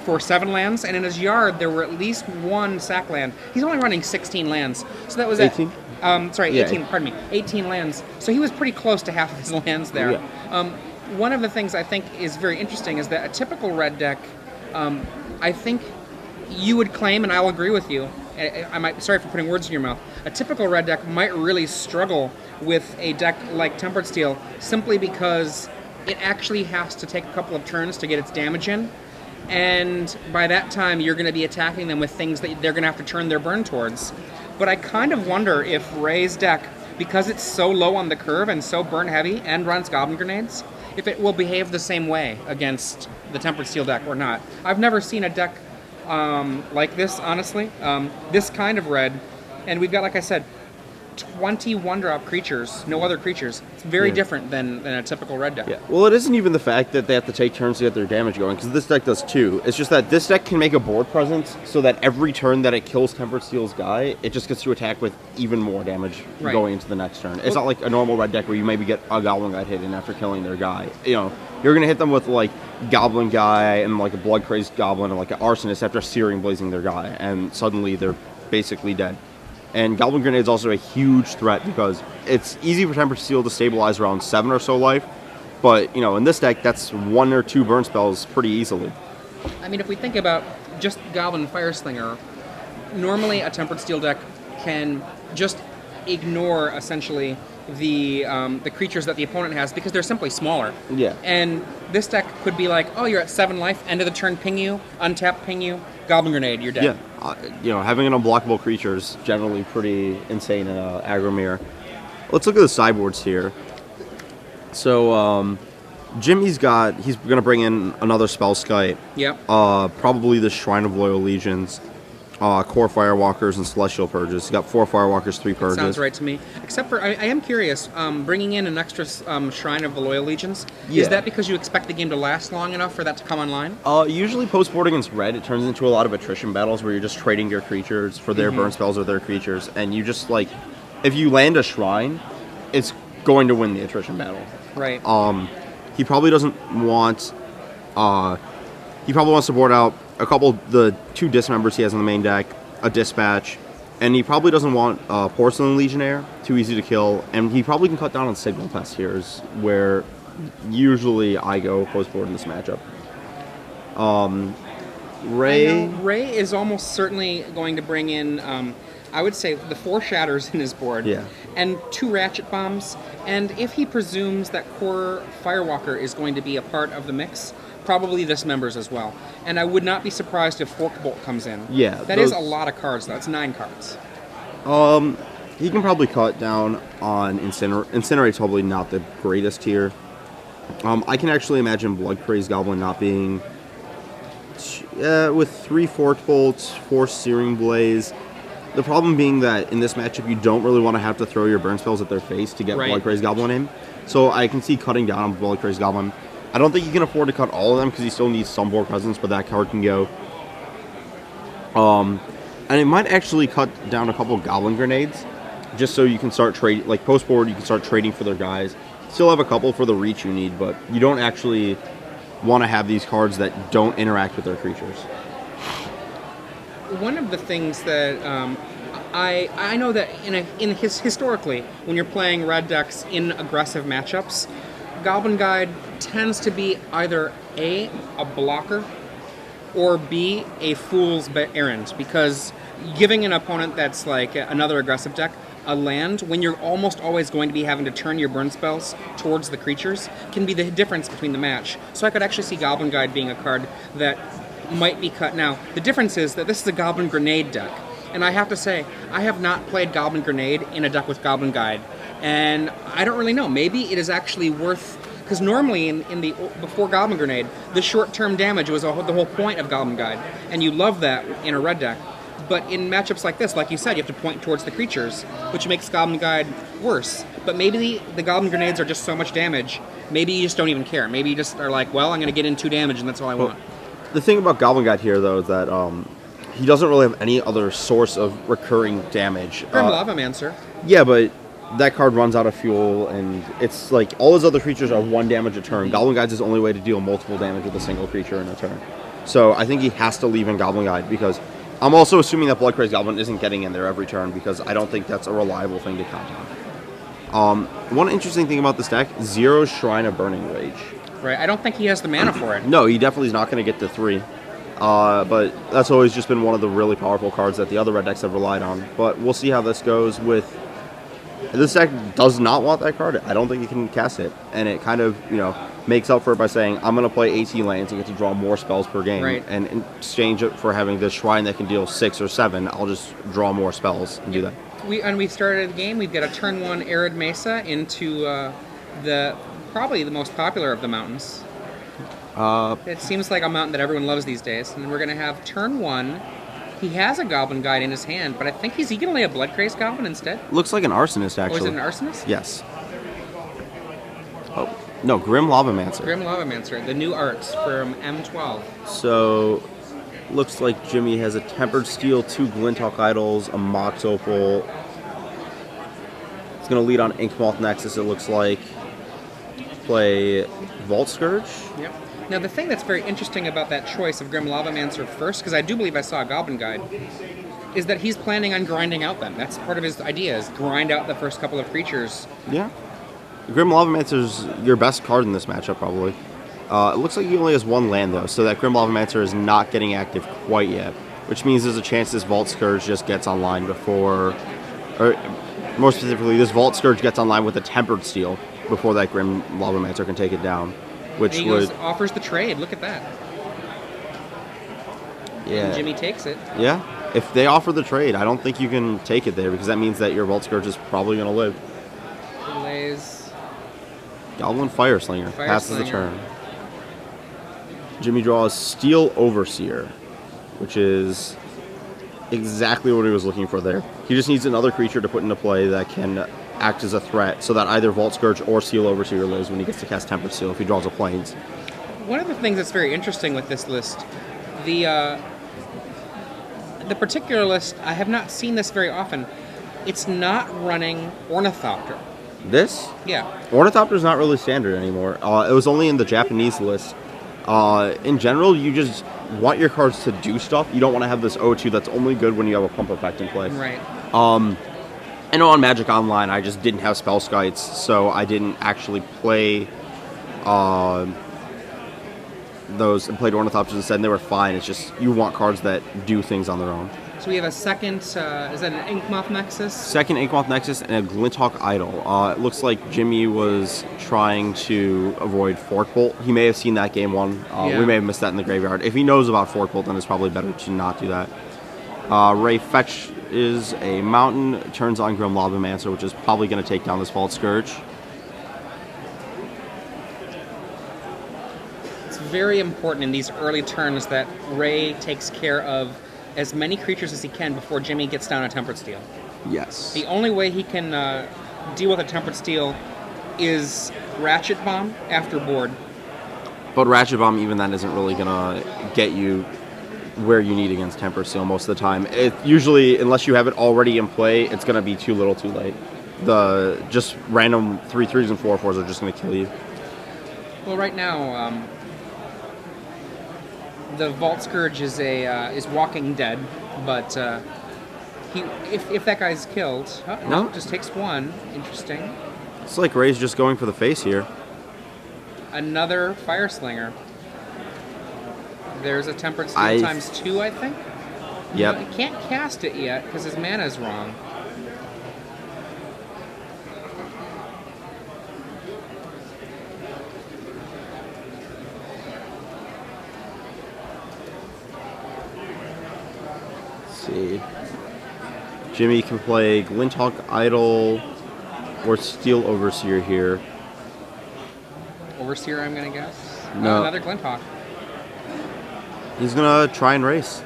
for 7 lands, and in his yard there were at least 1 sack land. He's only running 16 lands, so that was 18. 18. Pardon me, 18 lands. So he was pretty close to half of his lands there. Yeah. One of the things I think is very interesting is that a typical red deck, I think you would claim, and I'll agree with you. Sorry for putting words in your mouth. A typical red deck might really struggle with a deck like Tempered Steel simply because it actually has to take a couple of turns to get its damage in. And by that time, you're going to be attacking them with things that they're going to have to turn their burn towards. But I kind of wonder if Ray's deck, because it's so low on the curve and so burn heavy and runs Goblin Grenades, if it will behave the same way against the Tempered Steel deck or not. I've never seen a deck like this, honestly. This kind of red. And we've got, like I said, 20 one-drop creatures, no other creatures. It's very different than a typical red deck. Yeah. Well, it isn't even the fact that they have to take turns to get their damage going, because this deck does too. It's just that this deck can make a board presence so that every turn that it kills Tempered Steel's guy, it just gets to attack with even more damage going into the next turn. It's not like a normal red deck where you maybe get a Goblin Guide hit in after killing their guy. You know, you're going to hit them with like Goblin Guy and like a Blood Crazed Goblin and like an Arsonist after Searing Blazing their guy, and suddenly they're basically dead. And Goblin Grenade is also a huge threat because it's easy for Tempered Steel to stabilize around 7 or so life, but, you know, in this deck, that's 1 or 2 burn spells pretty easily. I mean, if we think about just Goblin Fireslinger, normally a Tempered Steel deck can just ignore, essentially, the creatures that the opponent has because they're simply smaller. Yeah. And this deck could be like, oh, you're at 7 life, end of the turn, ping you, untap, ping you, Goblin Grenade, you're dead. Yeah. You know, having an unblockable creature is generally pretty insane in aggro mirror. Let's look at the sideboards here. So, Jimmy's going to bring in another Spellskite. Yep. Probably the Shrine of Loyal Legions. Core Firewalkers and Celestial Purges. You got 4 Firewalkers, 3 Purges. Sounds right to me. Except for, I am curious, bringing in an extra Shrine of the Loyal Legions, is that because you expect the game to last long enough for that to come online? Usually post-board against red, it turns into a lot of attrition battles where you're just trading your creatures for their burn spells or their creatures, and you just, like, if you land a Shrine, it's going to win the attrition battle. Right. He probably doesn't want... he probably wants to board out the 2 dismembers he has in the main deck, a Dispatch, and he probably doesn't want Porcelain Legionnaire, too easy to kill, and he probably can cut down on Signal Pest here, is where usually I go post-board in this matchup. Ray is almost certainly going to bring in, I would say, the 4 Shatters in his board, and 2 Ratchet Bombs, and if he presumes that Core Firewalker is going to be a part of the mix, probably Dismembers as well. And I would not be surprised if Forkbolt comes in. Yeah. That is a lot of cards, though. It's 9 cards. He can probably cut down on Incinerate. Incinerate's probably not the greatest here. I can actually imagine Blood Crazed Goblin not being... with 3 Forkbolts, 4 Searing Blaze. The problem being that in this matchup, you don't really want to have to throw your burn spells at their face to get Blood Crazed Goblin in. So I can see cutting down on Blood Crazed Goblin. I don't think you can afford to cut all of them because he still needs some board presence, but that card can go. And it might actually cut down a couple of Goblin Grenades, just so you can start trading, like post-board, you can start trading for their guys. Still have a couple for the reach you need, but you don't actually want to have these cards that don't interact with their creatures. One of the things that I know that historically, when you're playing red decks in aggressive matchups, Goblin Guide tends to be either A, a blocker, or B, a fool's errand, because giving an opponent that's like another aggressive deck a land when you're almost always going to be having to turn your burn spells towards the creatures can be the difference between the match. So I could actually see Goblin Guide being a card that might be cut. Now, the difference is that this is a Goblin Grenade deck, and I have to say, I have not played Goblin Grenade in a deck with Goblin Guide. And I don't really know. Maybe it is actually worth... Because normally, before Goblin Grenade, the short-term damage was the whole point of Goblin Guide. And you love that in a red deck. But in matchups like this, like you said, you have to point towards the creatures, which makes Goblin Guide worse. But maybe the Goblin Grenades are just so much damage, maybe you just don't even care. Maybe you just are like, well, I'm going to get in 2 damage, and that's all I want. The thing about Goblin Guide here, though, is that he doesn't really have any other source of recurring damage. Grim Lavamancer. Yeah, but that card runs out of fuel, and it's like all his other creatures are 1 damage a turn. Goblin Guide's his only way to deal multiple damage with a single creature in a turn. So I think he has to leave in Goblin Guide because I'm also assuming that Blood Crazed Goblin isn't getting in there every turn because I don't think that's a reliable thing to count on. One interesting thing about this deck, 0 Shrine of Burning Rage. Right, I don't think he has the mana for it. No, he definitely is not going to get to 3. But that's always just been one of the really powerful cards that the other red decks have relied on. But we'll see how this goes with... This deck does not want that card. I don't think he can cast it. And it kind of, makes up for it by saying, I'm going to play 18 lands and get to draw more spells per game. Right. And in exchange for having this Shrine that can deal 6 or 7, I'll just draw more spells and do that. We started the game, we've got a turn 1 Arid Mesa into probably the most popular of the mountains. It seems like a mountain that everyone loves these days. And we're going to have turn 1. He has a Goblin Guide in his hand, but I think he's going to lay a Blood Crazed Goblin instead. Looks like an Arsonist, actually. Oh, is it an Arsonist? Yes. Oh, no, Grim Lavamancer. Grim Lavamancer, the new art from M12. So, looks like Jimmy has a Tempered Steel, 2 Glinthawk Idols, a Mox Opal. He's going to lead on Inkmoth Nexus, it looks like. Play Vault Scourge. Yep. Now, the thing that's very interesting about that choice of Grim Lavamancer first, because I do believe I saw a Goblin Guide, is that he's planning on grinding out them. That's part of his idea, is grind out the first couple of creatures. Yeah. Grim Lavamancer's your best card in this matchup, probably. It looks like he only has 1 land, though, so that Grim Lavamancer is not getting active quite yet, which means there's a chance this Vault Scourge just gets online before... Or, more specifically, this Vault Scourge gets online with a Tempered Steel before that Grim Lavamancer can take it down. Which and he goes, offers the trade. Look at that. Yeah. And Jimmy takes it. Yeah. If they offer the trade, I don't think you can take it there because that means that your Vault Scourge is probably going to live. He lays... Goblin Fireslinger. Passes the turn. Jimmy draws Steel Overseer, which is exactly what he was looking for there. He just needs another creature to put into play that can act as a threat so that either Vault Scourge or Steel Overseer lives when he gets to cast Tempered Steel if he draws a Plains. One of the things that's very interesting with this list, the particular list, I have not seen this very often. It's not running Ornithopter. This? Yeah. Ornithopter's not really standard anymore. It was only in the Japanese list. In general, you just want your cards to do stuff. You don't want to have this O2 that's only good when you have a pump effect in play. Right. I know on Magic Online I just didn't have Spell Skites, so I didn't actually play those and played Ornithopters instead, and they were fine. It's just you want cards that do things on their own. So we have a second, is that an Inkmoth Nexus? Second Inkmoth Nexus and a Glinthawk Idol. It looks like Jimmy was trying to avoid Forkbolt. He may have seen that game 1. Yeah. We may have missed that in the graveyard. If he knows about Forkbolt, then it's probably better to not do that. Ray Fetch is a mountain, turns on Grim Lavamancer, which is probably going to take down this Vault Scourge. It's very important in these early turns that Ray takes care of as many creatures as he can before Jimmy gets down a Tempered Steel. Yes. The only way he can deal with a Tempered Steel is Ratchet Bomb after board. But Ratchet Bomb, even then, isn't really going to get you where you need against Tempered Steel most of the time. It usually, unless you have it already in play, it's going to be too little too late. The just random 3/3s and 4/4s are just going to kill you. Well, right now, the Vault Scourge is Walking Dead, but if that guy's killed, no, just takes 1. Interesting. It's like Ray's just going for the face here. Another Fireslinger. There's a Tempered Steel times 2, I think. Yep. He can't cast it yet because his mana is wrong. Let's see. Jimmy can play Glinthawk Idol or Steel Overseer here. Overseer, I'm going to guess? No. Oh, another Glinthawk. He's going to try and race.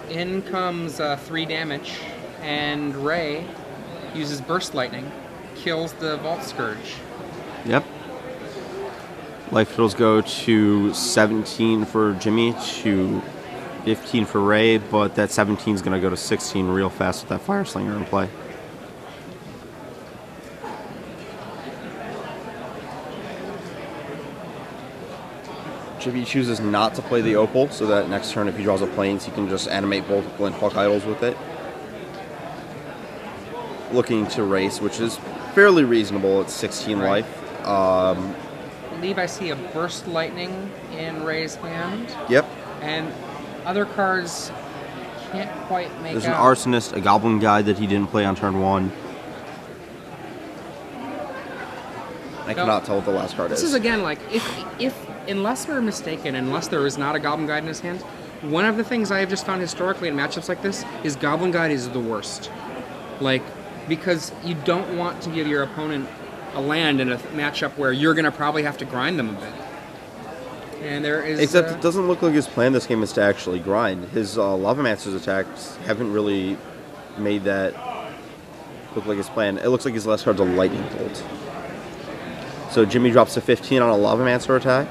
In comes 3 damage, and Ray uses Burst Lightning, kills the Vault Scourge. Yep. Life totals go to 17 for Jimmy to 15 for Ray, but that 17 is going to go to 16 real fast with that Fire Slinger in play. Jimmy chooses not to play the Opal, so that next turn if he draws a Plains, he can just animate both Glinthawk Idols with it. Looking to race, which is fairly reasonable at 16 life. I believe I see a Burst Lightning in Ray's hand. Yep. And other cards can't quite make There's out. an Arsonist, a Goblin Guide that he didn't play on turn 1. I cannot tell what the last card is. This is again like if unless we're mistaken, unless there is not a Goblin Guide in his hand, one of the things I have just found historically in matchups like this is Goblin Guide is the worst. Like, because you don't want to give your opponent a land in a matchup where you're going to probably have to grind them a bit. And there is... Except it doesn't look like his plan this game is to actually grind. His Lavamancer's attacks haven't really made that look like his plan. It looks like his last card's a Lightning Bolt. So Jimmy drops a 15 on a Lavamancer attack.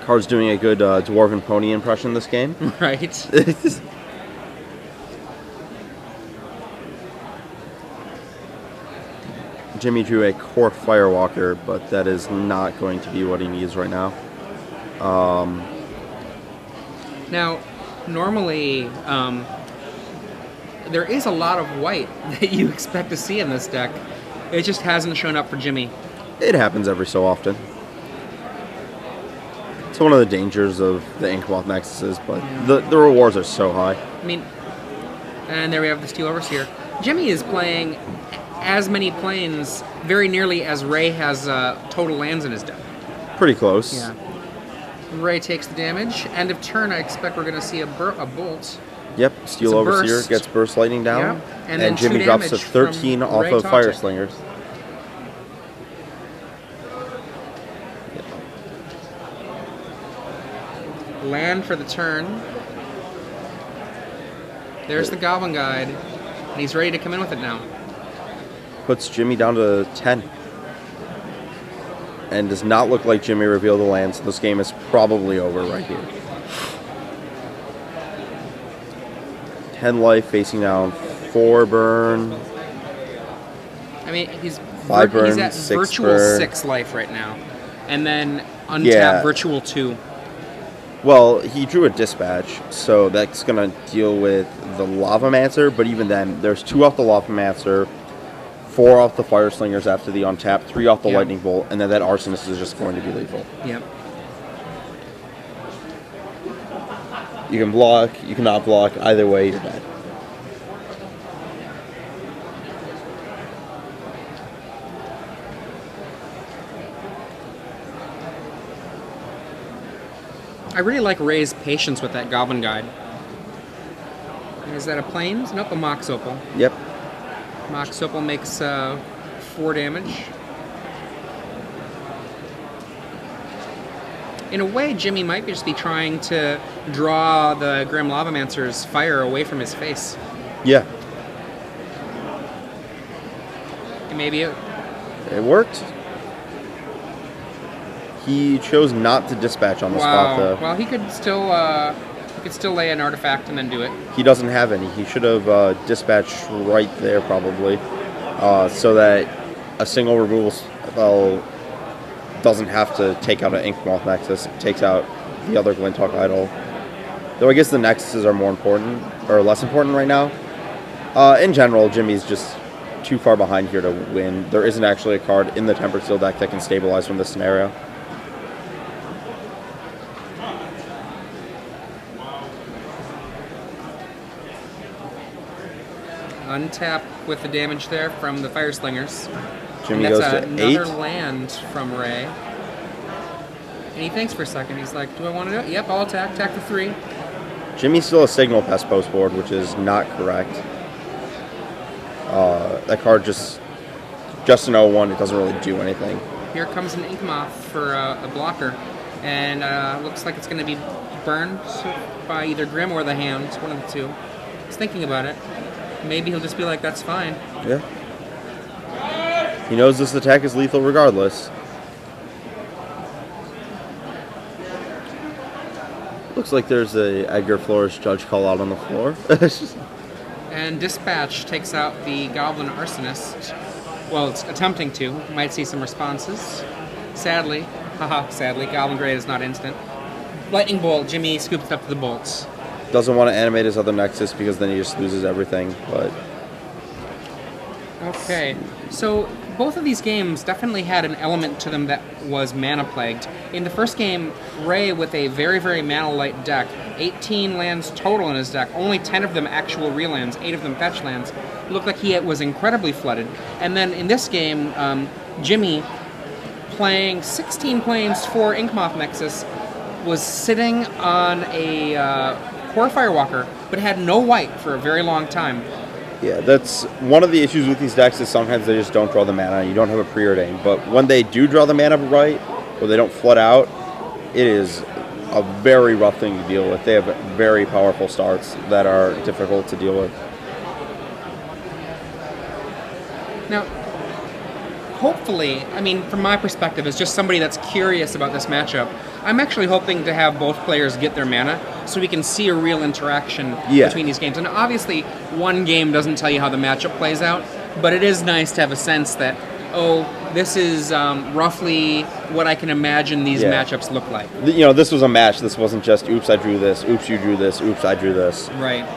Card's doing a good Dwarven Pony impression this game. Right. Jimmy drew a Core Firewalker, but that is not going to be what he needs right now. Now, normally, there is a lot of white that you expect to see in this deck. It just hasn't shown up for Jimmy. It happens every so often. It's one of the dangers of the Inkmoth Nexuses, but the rewards are so high. I mean, and there we have the Steel Overseer. Jimmy is playing as many planes, very nearly as Ray has total lands in his deck. Pretty close. Yeah. Ray takes the damage. End of turn, I expect we're going to see a bolt. Yep, Steel Overseer burst. gets Burst Lightning down, Yeah. and then Jimmy 2 drops a damage 13 from off Ray of Tautic. Fire Slingers. Land for the turn. There's the Goblin Guide, and he's ready to come in with it now. Puts Jimmy down to 10. And does not look like Jimmy revealed the land, so this game is probably over right here. 10 life, facing down 4 burn. I mean, he's 5 burn, he's at 6 virtual burn. 6 life right now, and then untap Yeah. virtual 2. Well, he drew a Dispatch, so that's going to deal with the Lavamancer, but even then, there's 2 off the Lavamancer, 4 off the Fire Slingers after the untap, 3 off the Yeah. Lightning Bolt, and then that Arsonist is just going to be lethal. Yep. You can block, you cannot block, either way, you're dead. I really like Ray's patience with that Goblin Guide. Is that a Plains? Nope, a Mox Opal. Yep. Mox Opal makes 4 damage. In a way, Jimmy might just be trying to draw the Grim Lavamancer's fire away from his face. Yeah. And maybe it... It worked. He chose not to dispatch on the spot, though. Well, he could still lay an artifact and then do it. He doesn't have any. He should have dispatched right there, probably, so that a single removal spell doesn't have to take out an Inkmoth Nexus. It takes out the other Glinthawk Idol. Though I guess the Nexuses are more important, or less important right now. In general, Jimmy's just too far behind here to win. There isn't actually a card in the Tempered Steel deck that can stabilize from this scenario. Untap with the damage there from the Fire Slingers. Jimmy And goes that's to another 8. land from Ray. And he thinks for a second. He's like, do I want to do it? Yep, I'll attack. Attack for 3. Jimmy still has Signal Pest post board, which is not correct. That card just an 0-1. It doesn't really do anything. Here comes an Inkmoth for a blocker. And looks like it's going to be burned by either Grim or the hand. One of the two. He's thinking about it. Maybe he'll just be like, that's fine. Yeah. He knows this attack is lethal regardless. Looks like there's a Edgar Flores judge call out on the floor. And Dispatch takes out the Goblin Arsonist. Well, it's attempting to. Might see some responses. Sadly, Goblin Grade is not instant. Lightning Bolt, Jimmy scoops up to the bolts. Doesn't want to animate his other Nexus because then he just loses everything, but... Okay, so both of these games definitely had an element to them that was mana-plagued. In the first game, Ray, with a very, very mana-light deck, 18 lands total in his deck, only 10 of them actual real lands, 8 of them fetch lands, looked like he was incredibly flooded. And then in this game, Jimmy, playing 16 planes for Inkmoth Nexus, was sitting on a Core Firewalker, but had no white for a very long time. Yeah, that's one of the issues with these decks is sometimes they just don't draw the mana. You don't have a preordain. But when they do draw the mana right, or they don't flood out, it is a very rough thing to deal with. They have very powerful starts that are difficult to deal with. Now, hopefully, I mean, from my perspective, as just somebody that's curious about this matchup, I'm actually hoping to have both players get their mana so we can see a real interaction between these games. And obviously, one game doesn't tell you how the matchup plays out, but it is nice to have a sense that, oh, this is roughly what I can imagine these matchups look like. You know, this was a match. This wasn't just, oops, I drew this, oops, you drew this, oops, I drew this. Right.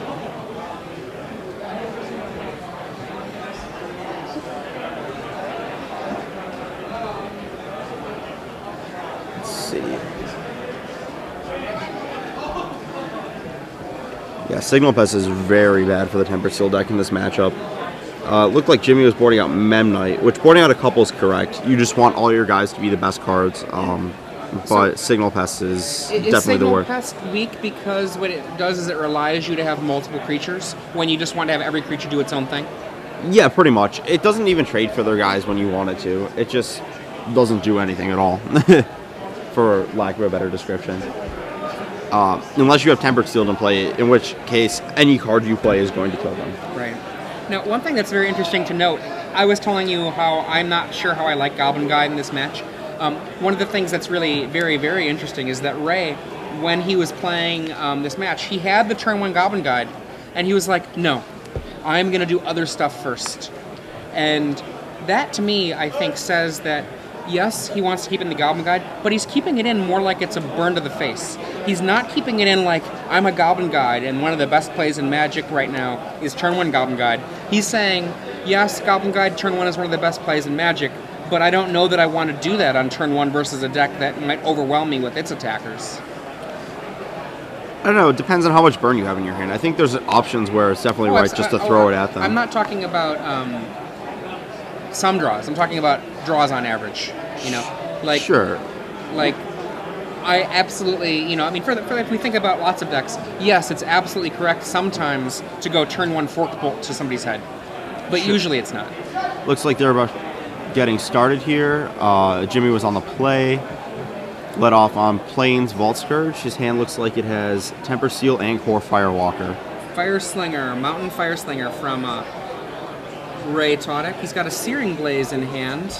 Yeah, Signal Pest is very bad for the Tempered Steel deck in this matchup. Looked like Jimmy was boarding out Mem Knight, which boarding out a couple is correct. You just want all your guys to be the best cards, but Signal Pest is definitely the worst. Is Signal Pest weak because what it does is it relies you to have multiple creatures when you just want to have every creature do its own thing? Yeah, pretty much. It doesn't even trade for their guys when you want it to. It just doesn't do anything at all, for lack of a better description. Unless you have Tempered Steel to play, in which case any card you play is going to kill them. Right. Now, one thing that's very interesting to note, I was telling you how I'm not sure how I like Goblin Guide in this match. One of the things that's really very, very interesting is that Ray, when he was playing this match, he had the turn 1 Goblin Guide, and he was like, no, I'm going to do other stuff first. And that, to me, I think says that yes, he wants to keep in the Goblin Guide, but he's keeping it in more like it's a burn to the face. He's not keeping it in like, I'm a Goblin Guide, and one of the best plays in Magic right now is turn 1 Goblin Guide. He's saying, yes, Goblin Guide turn 1 is one of the best plays in Magic, but I don't know that I want to do that on turn 1 versus a deck that might overwhelm me with its attackers. I don't know, it depends on how much burn you have in your hand. I think there's options where it's definitely right just to throw it at them. I'm not talking about some draws. I'm talking about draws on average, you know? Like, sure. Like, I absolutely, you know, I mean, if we think about lots of decks, yes, it's absolutely correct sometimes to go turn 1 Forked Bolt to somebody's head. But usually it's not. Looks like they're about getting started here. Jimmy was on the play. Let off on Plains Vault Scourge. His hand looks like it has Temper Seal and Core Firewalker. Fire Slinger, Mountain Fire Slinger from Ray Tautic. He's got a Searing Blaze in hand.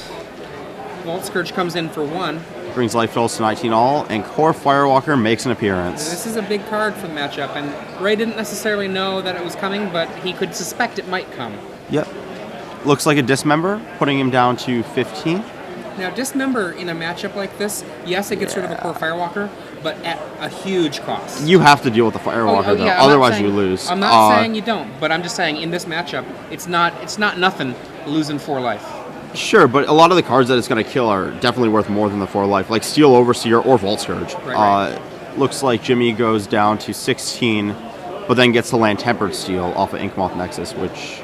Vault Scourge comes in for 1. Brings life totals to 19 all, and Core Firewalker makes an appearance. This is a big card for the matchup, and Ray didn't necessarily know that it was coming, but he could suspect it might come. Yep. Looks like a Dismember, putting him down to 15. Now, Dismember in a matchup like this, yes, it gets rid of a Core Firewalker, but at a huge cost. You have to deal with the Firewalker, though. Otherwise you lose. I'm not saying you don't, but I'm just saying in this matchup, it's not nothing losing 4 life. Sure, but a lot of the cards that it's going to kill are definitely worth more than the 4 life, like Steel Overseer or Vault Scourge. Right. Looks like Jimmy goes down to 16, but then gets to land Tempered Steel off of Inkmoth Nexus, which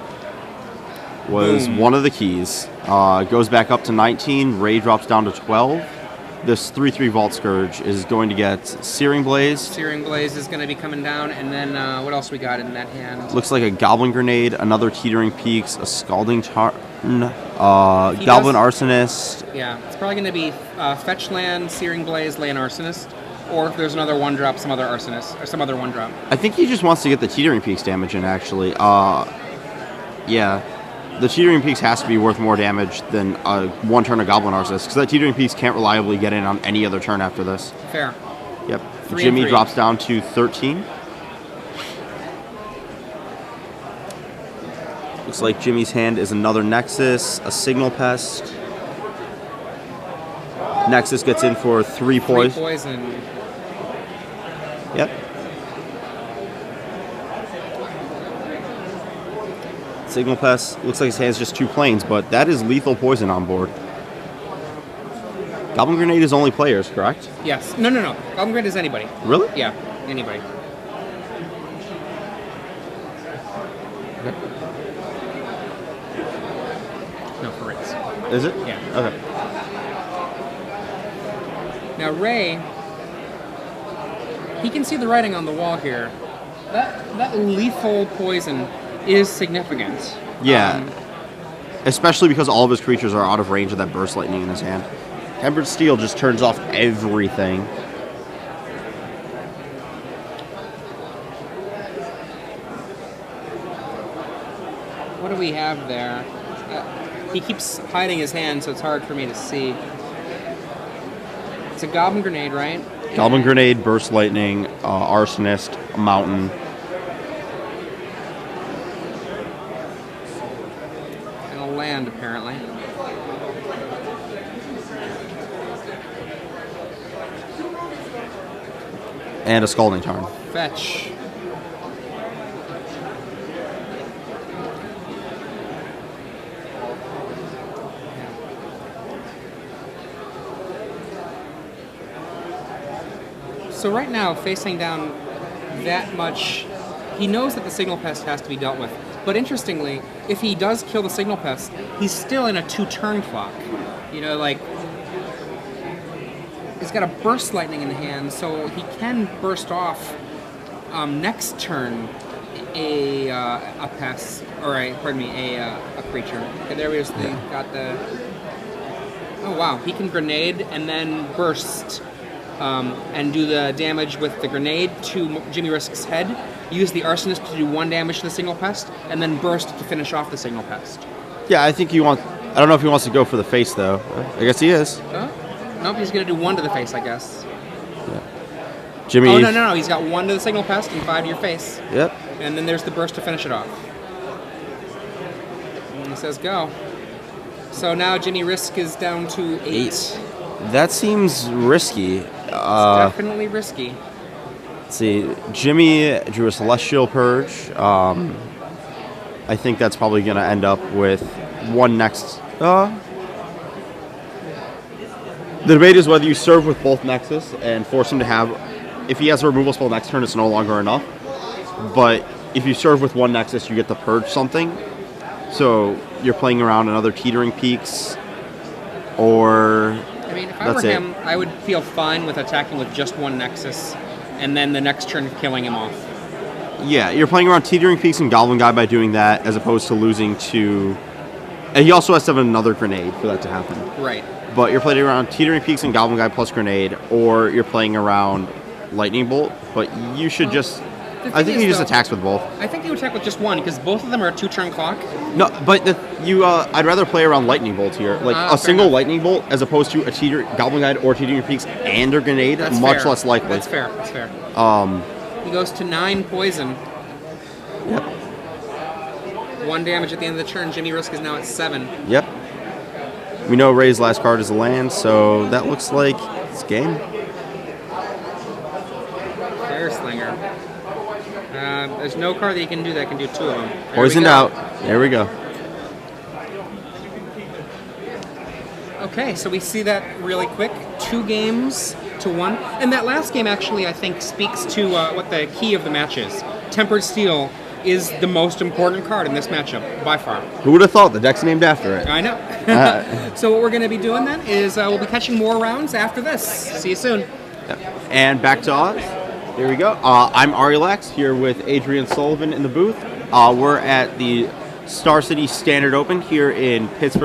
was one of the keys. Goes back up to 19, Ray drops down to 12. This 3/3 Vault Scourge is going to get Searing Blaze. Searing Blaze is going to be coming down, and then what else we got in that hand? Looks like a Goblin Grenade, another Teetering Peaks, a Scalding Tarn, Goblin Arsonist. Yeah, it's probably going to be Fetch Land, Searing Blaze, Lay an Arsonist, or if there's another 1-drop, some other Arsonist, or some other 1-drop. I think he just wants to get the Teetering Peaks damage in, actually. Yeah. The Teetering Peaks has to be worth more damage than one turn of Goblin Arsonist, because that Teetering Peaks can't reliably get in on any other turn after this. Fair. Yep. 3 Jimmy and 3. drops down to 13. Looks like Jimmy's hand is another Nexus, a Signal Pest. Nexus gets in for 3 poison. 3 poison. Yep. Signal Pest, looks like his hand's just 2 planes, but that is lethal poison on board. Goblin Grenade is only players, correct? Yes. No. Goblin Grenade is anybody. Really? Yeah, anybody. No, for Rays. Is it? Yeah. Okay. Now Ray, he can see the writing on the wall here. That lethal poison is significant. Yeah. Especially because all of his creatures are out of range of that Burst Lightning in his hand. Tempered Steel just turns off everything. What do we have there? He keeps hiding his hand, so it's hard for me to see. It's a Goblin Grenade, right? Goblin Grenade, Burst Lightning, Arsonist, Mountain. And a land, apparently. And a Scalding Tarn. Fetch. So right now, facing down that much, he knows that the Signal Pest has to be dealt with. But interestingly, if he does kill the Signal Pest, he's still in a 2-turn clock. You know, like, he's got a Burst Lightning in hand, so he can burst off next turn a pest, or a creature. Okay, there we got the. Oh wow, he can grenade and then burst. And do the damage with the grenade to Jimmy Risk's head, use the Arsonist to do 1 damage to the Signal Pest, and then burst to finish off the Signal Pest. Yeah, I think I don't know if he wants to go for the face, though. I guess he is. Nope, he's going to do 1 to the face, I guess. Yeah. Jimmy... Oh, no, he's got 1 to the Signal Pest and 5 to your face. Yep. And then there's the burst to finish it off. And he says go. So now Jimmy Risk is down to 8. That seems risky. It's definitely risky. Let's see. Jimmy drew a Celestial Purge. I think that's probably going to end up with 1 next. The debate is whether you serve with both Nexus and force him to have. If he has a removal spell next turn, it's no longer enough. But if you serve with 1 Nexus, you get to purge something. So you're playing around another Teetering Peaks, or. I mean, if I were him, I would feel fine with attacking with just 1 Nexus, and then the next turn killing him off. Yeah, you're playing around Teetering Peaks and Goblin Guy by doing that, as opposed to losing to... And he also has to have another grenade for that to happen. Right. But you're playing around Teetering Peaks and Goblin Guy plus grenade, or you're playing around Lightning Bolt, but you should just... I think he just attacks with both. I think he would attack with just 1, because both of them are a 2-turn clock. No, but I'd rather play around Lightning Bolt here. Like, a single enough. Lightning Bolt as opposed to a Goblin Guide or Teetering Peaks and a grenade, That's much fair. less likely. That's fair. He goes to 9 poison. Yep. 1 damage at the end of the turn. Jimmy Risk is now at 7. Yep. We know Ray's last card is a land, so that looks like it's game. Fire Slinger. There's no card that you can do that can do 2 of them. Poisoned out. There we go. Okay, so we see that really quick. 2 games to 1. And that last game actually, I think, speaks to what the key of the match is. Tempered Steel is the most important card in this matchup, by far. Who would have thought? The deck's named after it. I know. So what we're going to be doing then is we'll be catching more rounds after this. See you soon. Yep. And back to Oz. Here we go. I'm Arilax here with Adrian Sullivan in the booth. We're at the Star City Standard Open here in Pittsburgh.